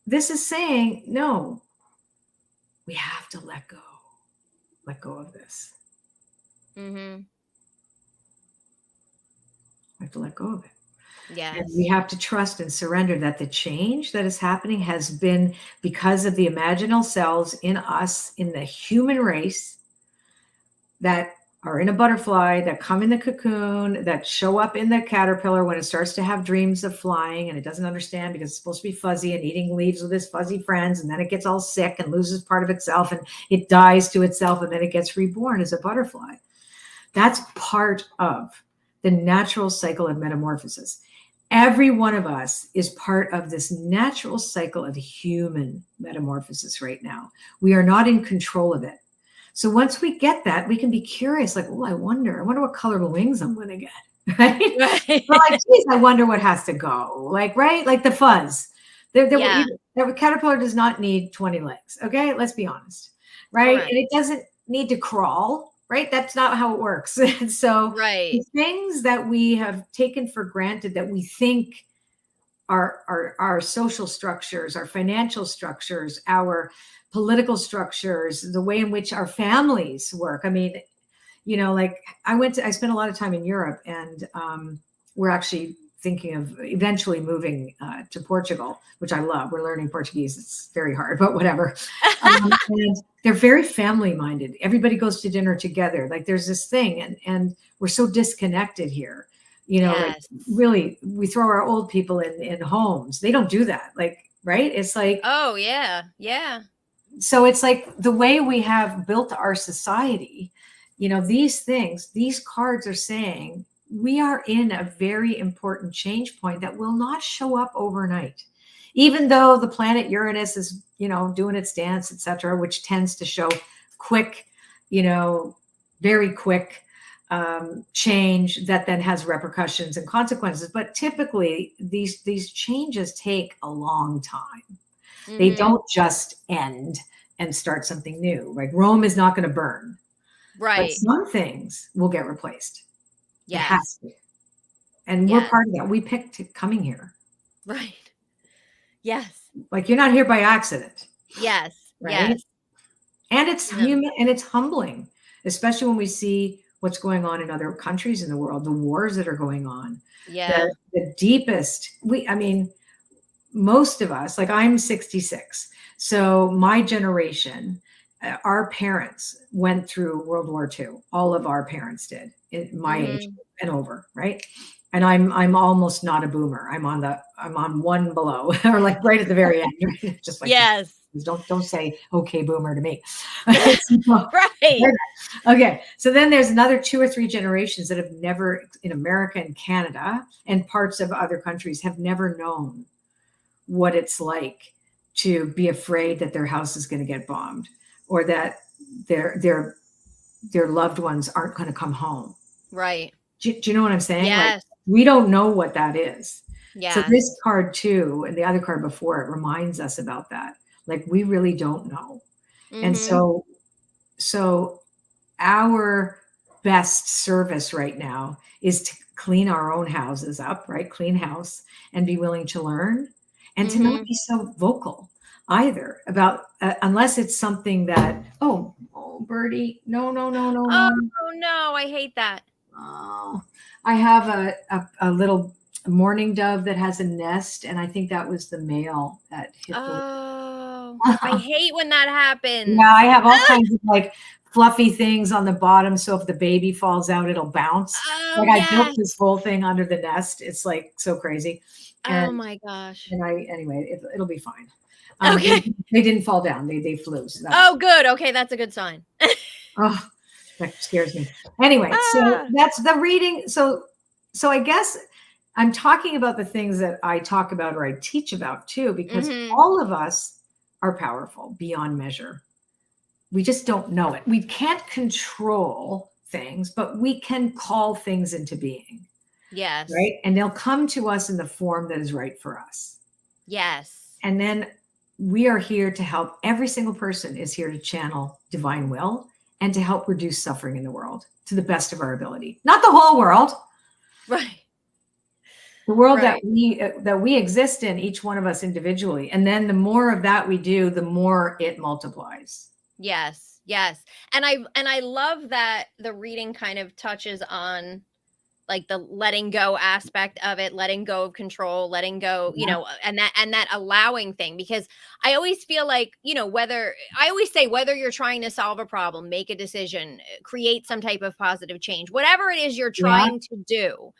this is saying, no, we have to let go of this. Mm-hmm. We have to let go of it. And we Yes. have to trust and surrender that the change that is happening has been because of the imaginal cells in us, in the human race, that are in a butterfly, that come in the cocoon, that show up in the caterpillar when it starts to have dreams of flying and it doesn't understand because it's supposed to be fuzzy and eating leaves with its fuzzy friends. And then it gets all sick and loses part of itself and it dies to itself and then it gets reborn as a butterfly. That's part of the natural cycle of metamorphosis. Every one of us is part of this natural cycle of human metamorphosis right now. We are not in control of it. So once we get that, we can be curious, like, oh, I wonder what color wings I'm going to get, right? Right. We're like, geez, I wonder what has to go, like, right? Like the fuzz. Yeah. The caterpillar does not need 20 legs, okay? Let's be honest, right? Correct. And it doesn't need to crawl, right? That's not how it works. And so Right. the things that we have taken for granted that we think our social structures, our financial structures, our political structures, the way in which our families work. I mean, like I spent a lot of time in Europe, and we're actually thinking of eventually moving to Portugal, which I love. We're learning Portuguese. It's very hard, but whatever. And they're very family minded. Everybody goes to dinner together. Like there's this thing, and we're so disconnected here. Like Yes. really, we throw our old people in homes. They don't do that. Like, right? It's like, Oh, yeah. Yeah. so it's like the way we have built our society, these things, these cards are saying we are in a very important change point that will not show up overnight. Even though the planet Uranus is, doing its dance, etc., which tends to show quick, very quick change that then has repercussions and consequences. But typically these changes take a long time. They Mhm. don't just end and start something new. Like Rome is not going to burn, but Right. some things will get replaced. It has Yes. to. And we're Yes. part of that. We picked coming here. Right. Yes. Like you're not here by accident, Yes. right? Yes. And it's No. human and it's humbling, especially when we see what's going on in other countries in the world, the wars that are going on. Yeah. The deepest, most of us, like I'm 66. So my generation, our parents went through World War II. All of our parents did, in my age Mhm. and over, right? And I'm almost not a boomer. I'm on one below, or like right at the very end, right? Just like Yes. don't say okay boomer to me. Right. Okay, so then there's another 2 or 3 generations that have never, in America and Canada and parts of other countries, have never known what it's like to be afraid that their house is going to get bombed or that their loved ones aren't going to come home. Right. Do you know what I'm saying? Like Yes. we don't know what that is. So Yes. this card too, and the other card before it reminds us about that. Like we really don't know. And Mhm. so our best service right now is to clean our own houses up, right? Clean house and be willing to learn and to not Mhm. be so vocal either about, unless it's something that, oh, Birdie, no, no, no, no, Oh, no. no, I hate that. Oh, I have a little mourning dove that has a nest, and I think that was the male that hit the. Oh, I hate when that Yeah, happens. I have all kinds of like fluffy things on the bottom. So if the baby falls out, it'll bounce. Oh, Like I built yes. this whole thing under the nest. It's like so crazy. Oh And my gosh. anyway, it'll be fine. Okay. They didn't fall down. They flew. So that was, Oh, good. Okay, that's a good sign. oh, that scares me. Anyway, so Ah. that's the reading. So I guess I'm talking about the things that I talk about or I teach about too, because Mhm. all of us are powerful beyond measure. We just don't know it. We can't control things, but we can call things into being, Yes. right? And they'll come to us in the form that is right for us. Yes. And then we are here to help. Every single person is here to channel divine will and to help reduce suffering in the world to the best of our ability. Not the whole world, Right. the world Right. that we exist in, each one of us individually. And then the more of that we do, the more it multiplies. Yes. Yes. And I love that the reading kind of touches on like the letting go aspect of it, letting go of control, letting go, Yeah. and that allowing thing. Because I always feel like, whether I always say, whether you're trying to solve a problem, make a decision, create some type of positive change, whatever it is you're Yeah. trying to do,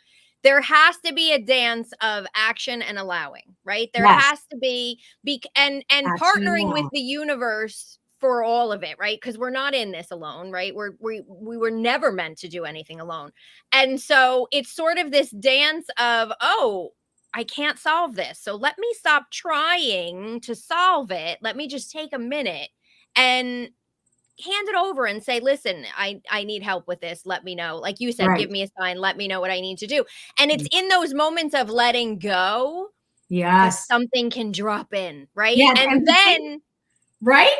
there has to be a dance of action and allowing, right? There Yes. has to be and Action and partnering with allowing. the universe for all of it, right? Because we're not in this alone, right? We were never meant to do anything alone. And so it's sort of this dance of, oh, I can't solve this. So let me stop trying to solve it. Let me just take a minute and hand it over and say, listen, I need help with this. Let me know. Like you said, Right. give me a sign. Let me know what I need to do. And it's in those moments of letting go that Yes. something can drop in, right? Yeah. And And the thing, then, right?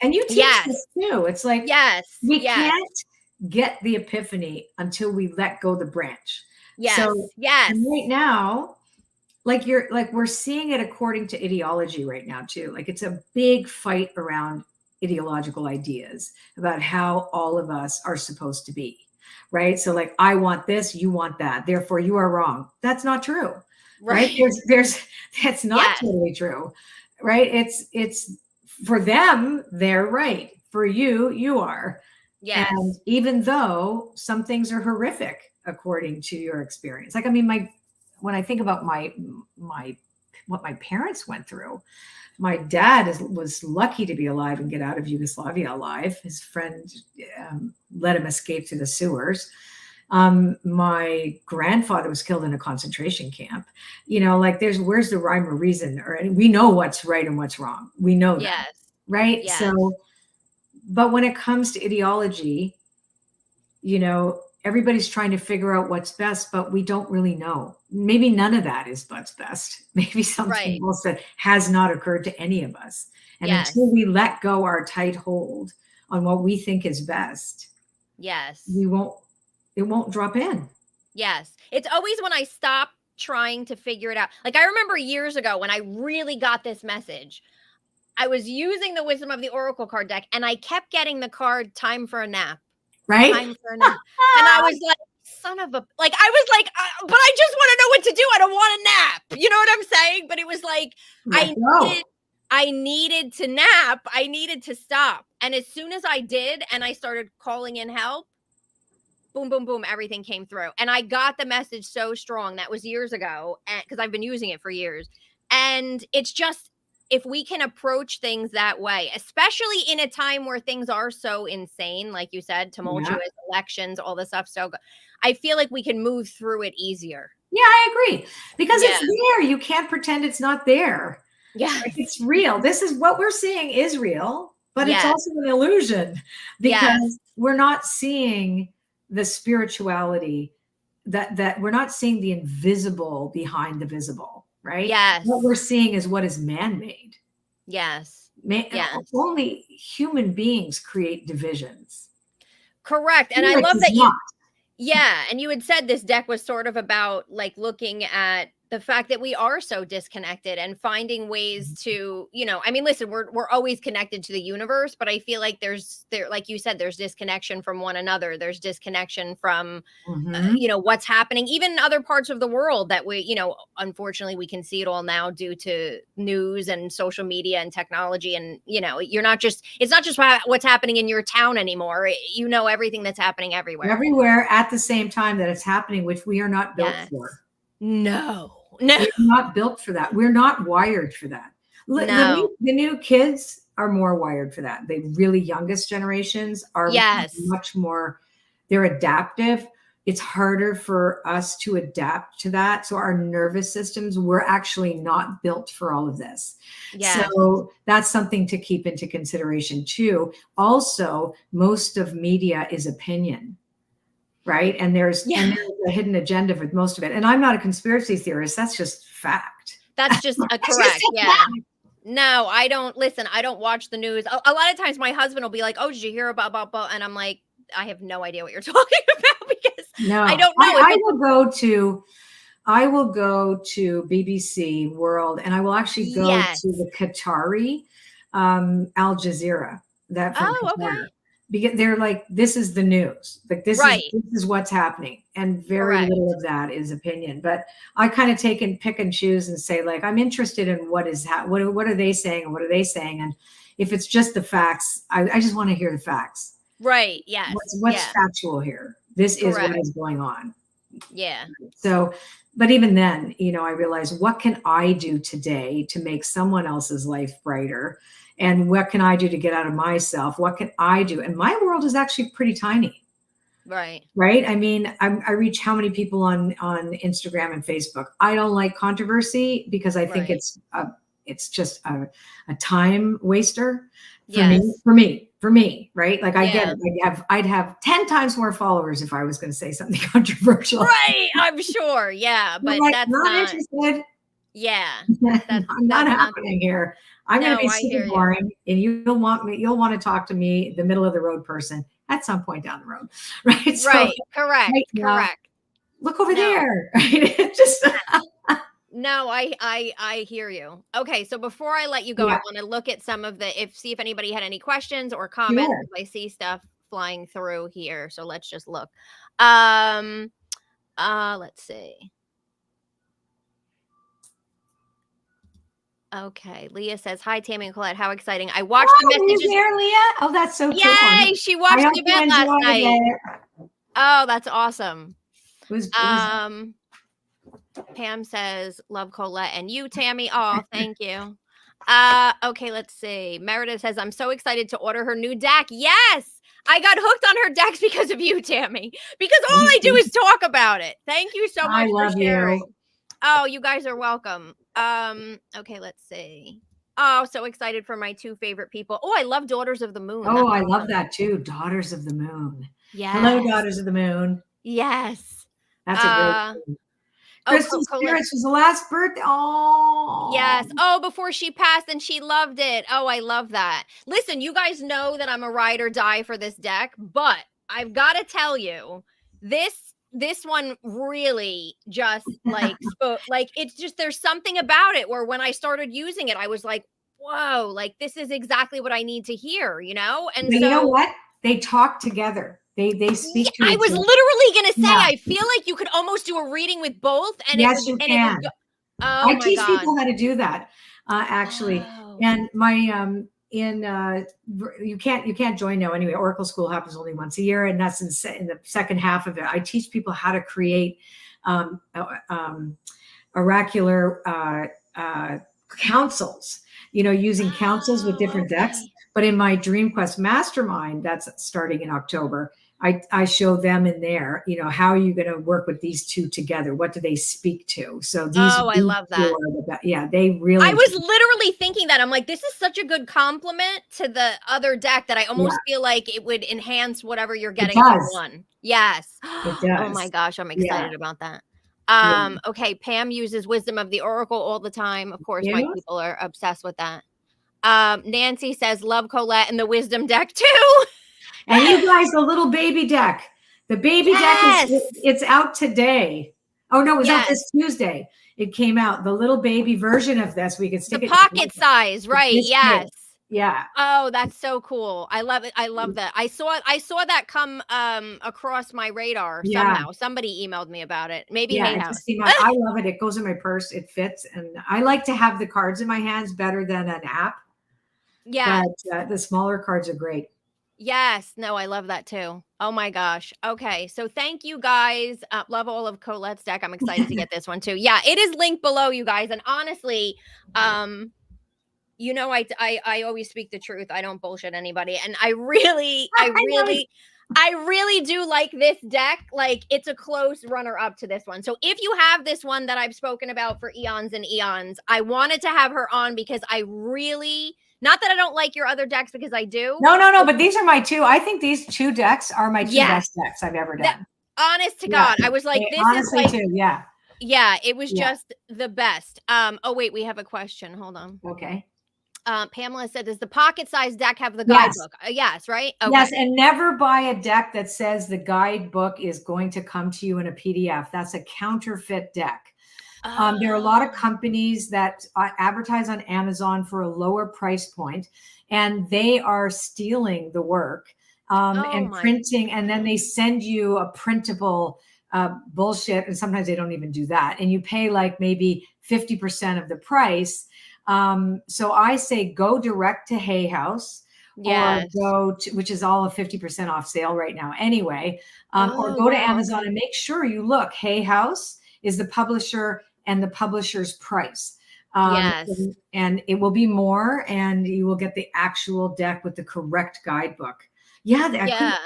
And you teach yes, this too. It's like yes, we yes, can't get the epiphany until we let go the branch. yes, So, yes, and right now, like we're seeing it according to ideology right now too. Like it's a big fight around ideological ideas about how all of us are supposed to be. Right. So like I want this, you want that. Therefore you are wrong. That's not true. Right. right. There's that's not Yes, totally true. Right. It's for them, they're right. For you, you are. And yes, even though some things are horrific according to your experience, like I mean, when I think about my what my parents went through, my dad was lucky to be alive and get out of Yugoslavia alive. His friend let him escape through the sewers. My grandfather was killed in a concentration camp. Like where's the rhyme or reason? Or we know what's right and what's wrong. We know that, yes, right? yes, So, but when it comes to ideology, everybody's trying to figure out what's best, but we don't really know. Maybe none of that is what's best. Maybe something right. else that has not occurred to any of us. And until Yes, we let go our tight hold on what we think is best, yes, we won't, it won't drop in. yes. It's always when I stop trying to figure it out. Like I remember years ago when I really got this message, I was using the wisdom of the oracle card deck and I kept getting the card time for a nap. Right? Time for a nap. And I was like, son of a, like, I was like, but I just want to know what to do. I don't want a nap. You know what I'm saying? But it was like, Let I go. needed, I needed to nap. I needed to stop. And as soon as I did, and I started calling in help, boom, boom, boom, everything came through. And I got the message so strong. That was years ago. And because I've been using it for years. And it's just, if we can approach things that way, especially in a time where things are so insane, like you said, Yeah. tumultuous elections, all this stuff. So I feel like we can move through it easier. Yeah, I agree. Because Yeah. it's there. You can't pretend it's not there. Like Yes. it's real. This is what we're seeing is real, but it's Yes. also an illusion Yes. because we're not seeing the spirituality that we're not seeing the invisible behind the visible, right? What we're Yes. seeing is what is man-made. Yes. Man, Yes. only human beings create divisions. Correct. And I Spirit love does that you, not. yeah, and you had said this deck was sort of about like looking at the fact that we are so disconnected and finding ways to, I mean, listen, we're always connected to the universe, but I feel like there, like you said, there's disconnection from one another. There's disconnection from Mhm. what's happening even in other parts of the world that we, unfortunately we can see it all now due to news and social media and technology. And it's not just what's happening in your town anymore. Everything that's happening everywhere. Everywhere at the same time that it's happening, which we are not built Yes. for. No. No. We're not built for that. We're not wired for that. No. The new kids are more wired for that. The really youngest generations are Yes. much more, they're adaptive. It's harder for us to adapt to that. So our nervous systems, we're actually not built for all of this. Yes. So that's something to keep into consideration too. Also, most of media is opinion, right? And there's Yeah. a hidden agenda for most of it. And I'm not a conspiracy theorist. That's just fact. That's just a That's just correct. a Yeah. fact. No, I don't listen. I don't watch the news. A lot of times my husband will be like, "Oh, did you hear about blah, blah?" And I'm like, I have no idea what you're talking about because I No, don't know if I it's will go to BBC World, and I will actually go to yes. the Qatari Al Jazeera, that from Oh, okay. Qatar. because they're like, this is the news. Like this Right. is what's happening. And very Correct. little of that is opinion. But I kind of take and pick and choose and say, like, I'm interested in what are they saying and what are they saying? And if it's just the facts, I just want to hear the facts. Right. Yes. What's factual here? This is what is going on. Yeah. So, but even then, you know, I realized, what can I do today to make someone else's life brighter? And what can I do to get out of myself? What can I do? And my world is actually pretty tiny. Right. Right. I mean, I reach how many people on Instagram and Facebook. I don't like controversy because I think it's just a time waster for me. Right. Like I get it. I'd have 10 times more followers if I was going to say something controversial. Right. I'm sure. Yeah. But like, that's not interested. Yeah. That's not happening here. I'm going to be super boring, and you'll want to talk to me, the middle of the road person, at some point down the road, right? Right. So, correct. Correct. Look over there. Right? Just no, I hear you. Okay, so before I let you go, I want to look at some of see if anybody had any questions or comments. Sure. I see stuff flying through here, so let's just look. Let's see. Okay, Leah says, "Hi, Tammy and Colette. How exciting! I watched the messages." There, Leah. Oh, that's so cool. Yay! She watched the event last night. Oh, that's awesome. It was Pam says, "Love Colette and you, Tammy." Oh, thank you. Okay, let's see. Meredith says, "I'm so excited to order her new deck." Yes, I got hooked on her decks because of you, Tammy. Because all I do is talk about it. Thank you so much for sharing. You. Oh, you guys are welcome. Okay, let's see. Oh, so excited for my two favorite people. Oh, I love Daughters of the Moon. Oh, I love that too. Daughters of the Moon. Yeah. Hello, Daughters of the Moon. Yes. That's a great. Kristen Spirits was the last birthday. Oh. Yes. Oh, before she passed, and she loved it. Oh, I love that. Listen, you guys know that I'm a ride or die for this deck, but I've got to tell you, this one really just like it's just, there's something about it where when I started using it, I was like, whoa, like this is exactly what I need to hear, you know? And but so, you know what? They talk together. They speak to each other. I was literally going to say, I feel like you could almost do a reading with both. And yes, you can. I teach people how to do that, actually. Oh. And my, you can't join now anyway. Oracle School happens only once a year, and that's in the second half of it. I teach people how to create oracular councils, you know, using councils with different decks. But in my Dream Quest Mastermind, that's starting in October, I show them in there, you know, how are you going to work with these two together? What do they speak to? So these, I love that. They really. I was literally thinking that. I'm like, this is such a good compliment to the other deck that I almost feel like it would enhance whatever you're getting from one. Yes. It does. Oh my gosh, I'm excited about that. Okay, Pam uses Wisdom of the Oracle all the time. Of course, my people are obsessed with that. Nancy says, "Love Colette and the Wisdom deck too." And you guys, the little baby deck. The baby deck it's out today. Oh no, it was out this Tuesday. It came out. The little baby version of this. We could stick the pocket size, right? Yes. Yeah. Oh, that's so cool. I love it. I love that. I saw that come across my radar somehow. Somebody emailed me about it. Maybe I love it. It goes in my purse. It fits, and I like to have the cards in my hands better than an app. Yeah. But the smaller cards are great. Yes. No, I love that too. Oh my gosh. Okay. So thank you guys. Love all of Colette's deck. I'm excited to get this one too. Yeah, it is linked below, you guys. And honestly, you know, I always speak the truth. I don't bullshit anybody. And I really do like this deck. Like, it's a close runner up to this one. So if you have this one that I've spoken about for eons and eons, I wanted to have her on because I really, not that I don't like your other decks, because I do. No, but these are my two. I think these two decks are my two best decks I've ever done. Honest to God. I was like, this honestly is like, too, yeah. Yeah, it was just the best. Oh wait, we have a question. Hold on. Okay. Pamela said, does the pocket size deck have the guidebook? Yes, right? Okay. Yes, and never buy a deck that says the guidebook is going to come to you in a PDF. That's a counterfeit deck. There are a lot of companies that advertise on Amazon for a lower price point, and they are stealing the work. Oh and my. printing, and then they send you a printable bullshit, and sometimes they don't even do that, and you pay like maybe 50% of the price. So I say go direct to Hay House, or Yes. go to, which is all a 50% off sale right now anyway, or Oh, go to wow. Amazon Okay. and make sure you look. Hay House is the publisher and the publisher's price. Yes. And it will be more, and you will get the actual deck with the correct guidebook. Yeah, I couldn't, Yeah.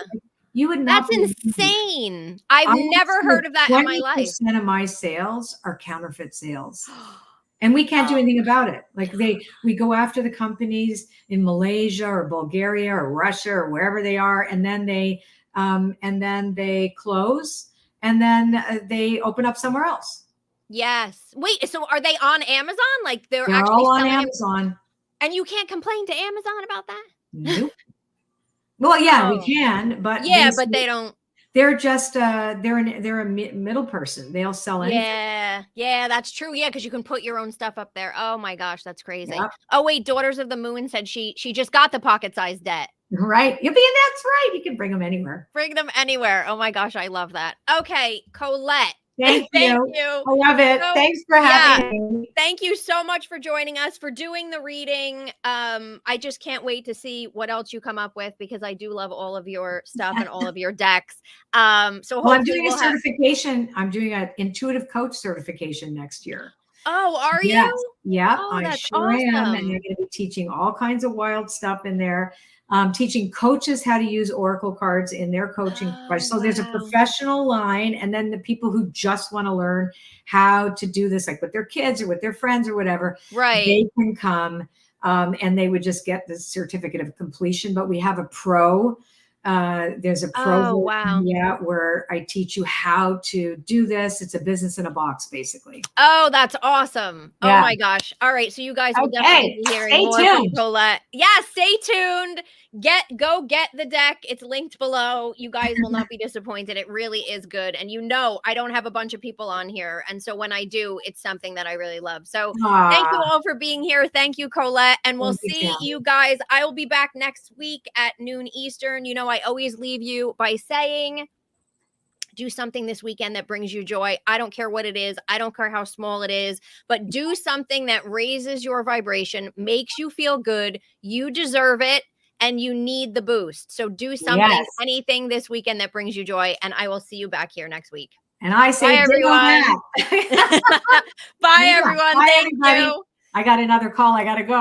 you would That's not believe. insane. I've I would never say heard of that in my life. 20% of my sales are counterfeit sales. And we can't do Oh, anything about it. Like we go after the companies in Malaysia or Bulgaria or Russia or wherever they are, and then they close, and then they open up somewhere else. yes. Wait, so are they on Amazon? Like they're They're actually all on selling it, Amazon. and you can't complain to Amazon about that? Nope. Well, yeah, we Oh. can, but Yeah, but they don't. they're just they're a middle person. They'll sell anything. Yeah. Yeah, that's true. Yeah, because you can put your own stuff up there. Oh my gosh, that's crazy. Yeah. Oh wait, Daughters of the Moon said she just got the pocket-sized debt. Right. You'll be, that's right. You can bring them anywhere. Bring them anywhere. Oh my gosh, I love that. Okay, Colette. Thank Thank you. you. I love it. So, Thanks for yeah, having me. thank you so much for joining us, for doing the reading. I just can't wait to see what else you come up with, because I do love all of your stuff and all of your decks. So Well, I'm hopefully doing a we'll have. certification. I'm doing an intuitive coach certification next year. Oh, are Yes. you? Yep. Oh, I that's sure am. And I'm awesome. going to be teaching all kinds of wild stuff in there. Teaching coaches how to use Oracle cards in their coaching. Oh, So there's a wow. professional line, and then the people who just want to learn how to do this, like with their kids or with their friends or whatever, Right. they can come, and they would just get the certificate of completion. But we have a pro. There's a pro Oh, version, wow. yeah, where I teach you how to do this. It's a business in a box, basically. Oh, that's awesome. Oh Yeah. my gosh. All right. So you guys will definitely Okay. be hearing Stay more from tuned. Colette. Yeah, stay tuned. Go get the deck. It's linked below. You guys will not be disappointed. It really is good. And you know, I don't have a bunch of people on here. And so when I do, it's something that I really love. So thank you Aw, all for being here. Thank you, Colette. And we'll thank you, see Tammy. you guys. I will be back next week at noon Eastern. You know, I always leave you by saying, do something this weekend that brings you joy. I don't care what it is. I don't care how small it is, but do something that raises your vibration, makes you feel good. You deserve it, and you need the boost. So do something, Yes. anything this weekend that brings you joy, and I will see you back here next week. And I Bye, say, ditto everyone. that. Bye, Yeah. everyone. Bye, Thank everybody. you. I got another call. I got to go.